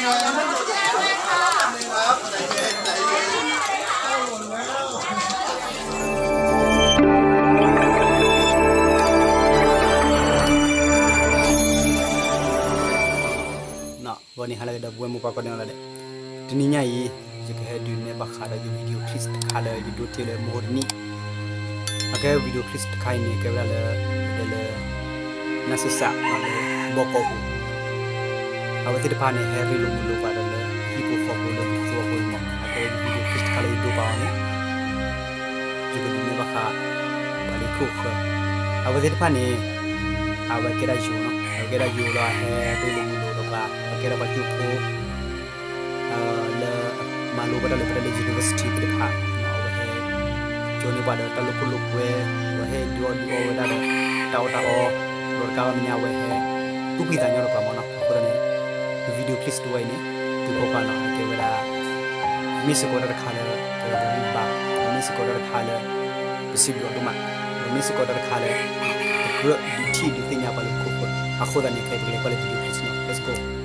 วันนี้ฮะเราจะบุ้มมุกปากกันแล้วเลยทีนี้เนี่ยจะแค่ดูเนี่ยบักขาได้วิดีโอคลิปขาเลยวิดีโอที่เลยโมดนี้โอเควิดีโอคลิปขายนี่ก็แล้วเลยน่าศึกษามาเลยบอกกูเอาไว้ที่เดี๋ยวพาเนี่ยแฮร์รี่ลูกไปเลยฮิปโปฟอร์บูลตัวกูมั่งโอเควิดีโอคลิปขายดูบ้างเนี่ยจะดูเนี่ยบักขาบาลีคุกเอาไว้ที่เดี๋ยวพาเนี่ยเอาไว้ก็ได้อยู่เนาะเอาไว้ก็ได้อยู่ละแฮร์รี่ลูกkira baju ko le malu pada le university ke depan we joni pada talu kuluk we dio we da tau lor ka nya we tu kita nyor pa mona ko ne video clip tu we ne tu ko pa na ke we da miss ko da khala ko ba miss ko da khala bisib do ma miss ko da khala group di ti tinya pa ko ko akho da ne kai pa le video clip no let's go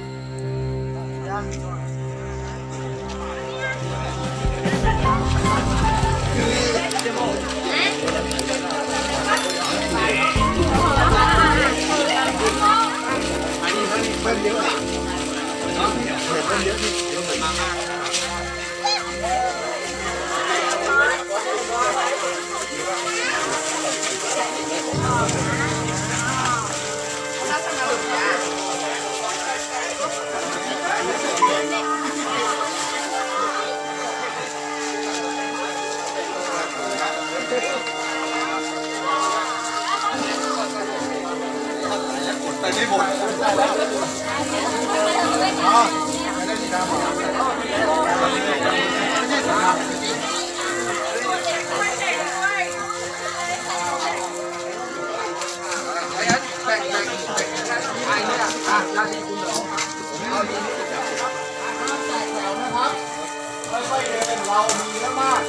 เรามีแล้วมาก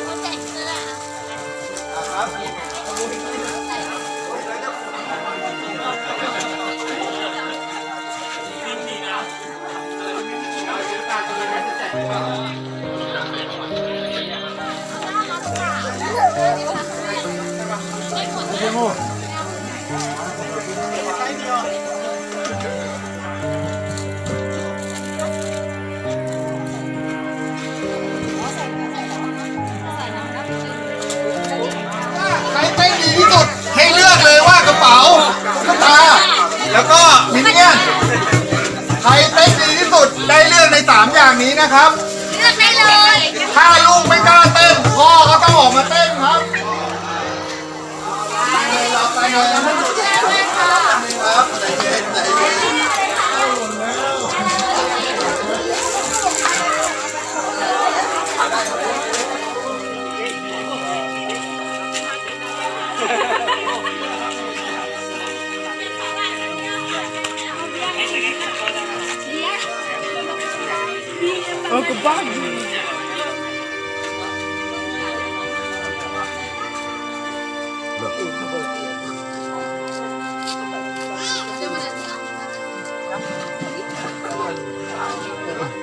แล้วก็มินเนี่ยนใครเต้นดีที่สุดได้เลือกใน3อย่างนี้นะครับเลือกได้เลยถ้าลูกไม่กล้าเต้นพ่อก็ต้องออกมาเต้นครับไปเลยครับใจเย็นใจเย็นke pagi.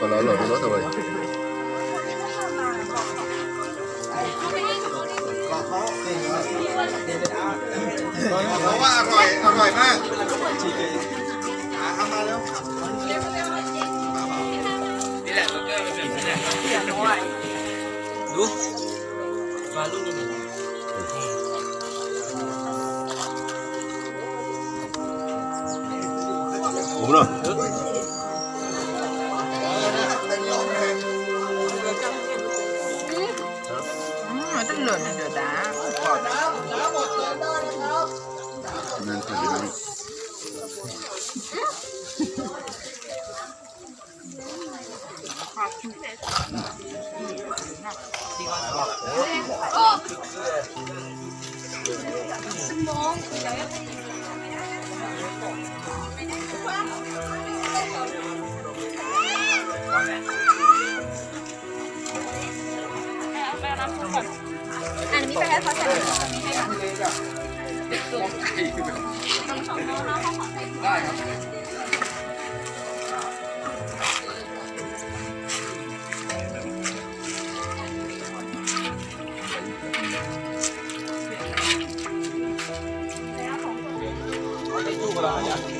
Kalau lo dulu tu boleh. Bawa aroy mah.เอามาแล้วดูมาลูกนี่โอ้โหมันต้องหล่นเดือดดาหมดแล้วหมดเลยได้นะครับนั่นคือนี่อันนี้ไปให้เขาใส่ได้ครับ ra ya